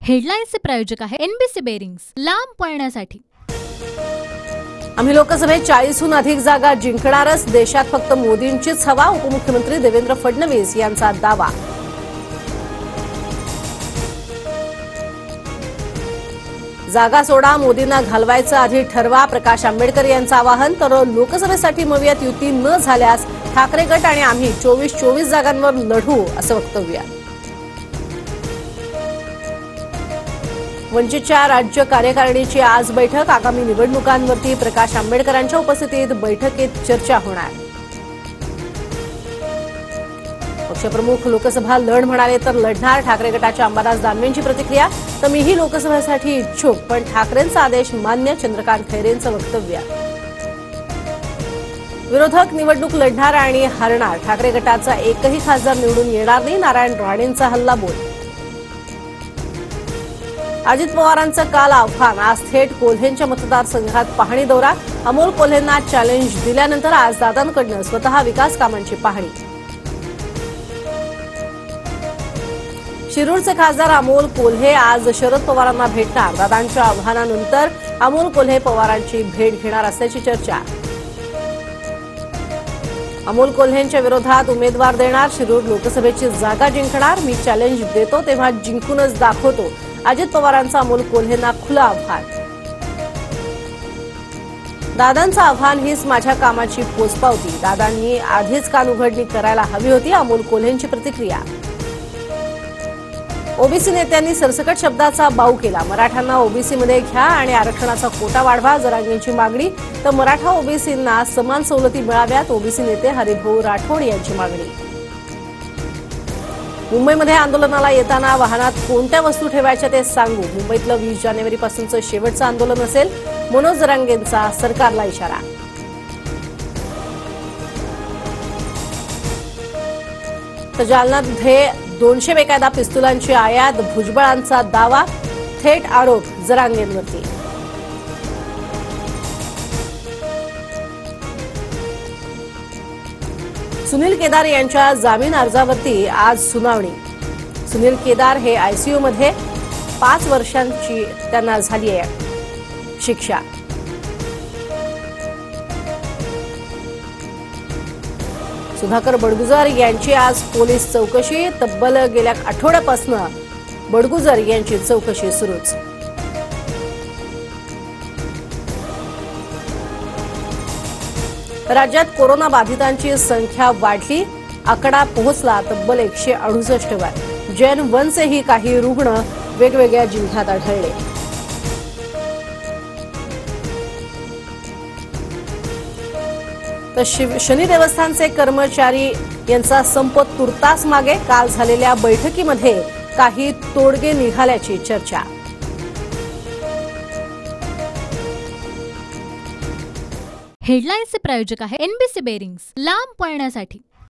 हेडलाईन्सचे प्रायोजक आहे NBC bearings, लांब पळण्यासाठी। आम्ही लोकसभेत 40हून अधिक जागा जिंकणारच, देशात फक्त मोदींचीच हवा, उपमुख्यमंत्री देवेंद्र फडणवीस यांचा दावा। जागा सोडा, मोदींना घालवायचं आधी ठरवा, प्रकाश आंबेडकर यांचं आवाहन। तर लोकसभेसाठी मवियात युती न झाल्यास ठाकरे गट आणि आम्ही 24 जागांवर लढू, असं वक्तव्य। वंचितच्या राज्य कार्यकारिणीची आज बैठक, आगामी निवडणुकांवरती प्रकाश आंबेडकरांच्या उपस्थितीत बैठकीत चर्चा होणार। पक्षप्रमुख लोकसभा लढ म्हणाले तर लढणार, ठाकरे गटाच्या अंबादास दानवेंची प्रतिक्रिया। तर मीही लोकसभेसाठी इच्छुक, पण ठाकरेंचा आदेश मान्य, चंद्रकांत खैरेंचं वक्तव्य। विरोधक निवडणूक लढणार आणि हारणार, ठाकरे गटाचा एकही खासदार निवडून येणार नाही, नारायण राणेंचा हल्लाबोल। अजित पवारांचं काल आव्हान, आज थेट कोल्हेंच्या मतदारसंघात पाहणी दौरा। अमोल कोल्हेंना चॅलेंज दिल्यानंतर आज दादांकडून स्वतः विकास कामांची पाहणी। शिरूरचे खासदार अमोल कोल्हे आज शरद पवारांना भेटणार, दादांच्या आव्हानानंतर अमोल कोल्हे पवारांची भेट घेणार असल्याची चर्चा। अमोल कोल्हेंच्या विरोधात उमेदवार देणार, शिरूर लोकसभेची जागा जिंकणार, मी चॅलेंज देतो तेव्हा जिंकूनच दाखवतो, अजित पवारांचं अमोल कोल्हेंना खुलं आव्हान। दादांचं आव्हान हीच माझ्या कामाची पोचपावती, दादांनी आधीच कानउघडणी करायला हवी होती, अमोल कोल्हेंची प्रतिक्रिया। ओबीसी नेत्यांनी सरसकट शब्दाचा बाऊ केला, मराठ्यांना ओबीसीमध्ये घ्या आणि आरक्षणाचा कोटा वाढवा, जरांगेंची मागणी। तर मराठा ओबीसींना समान सवलती मिळाव्यात, ओबीसी नेते हरिभाऊ राठोड यांची मागणी। मुंबईमध्ये आंदोलनाला येताना वाहनात कोणत्या वस्तू ठेवायच्या ते सांगू, मुंबईतलं 20 जानेवारीपासूनचं शेवटचं आंदोलन असेल, मनोज जरांगेंचा सरकारला इशारा। तर जालन्यामध्ये 200 बेकायदा पिस्तुलांची आयात, भुजबळांचा दावा, थेट आरोप जरांगेंवरती। सुनील केदार यांच्या जामीन अर्जावरती आज सुनावणी। सुनील केदार हे आयसीयूमध्ये 5 वर्षांची त्यांना झाली आहे शिक्षा। सुधाकर बडगुजर यांची आज पोलीस चौकशी, तब्बल गेल्या आठवड्यापासून बडगुजर यांची चौकशी सुरूच। राज्यात कोरोना बाधितांची संख्या वाढली, आकडा पोहोचला तब्बल 168 वर। जैन वनचेही काही रुग्ण वेगवेगळ्या जिल्ह्यात आढळले। तर शनी देवस्थानचे कर्मचारी यांचा संप तुर्तास मागे, काल झालेल्या बैठकीमध्ये काही तोडगे निघाल्याची चर्चा। हेडलाईन्सचे प्रायोजक आहे एनबीसी बेरिंग्स, लांब पळण्यासाठी।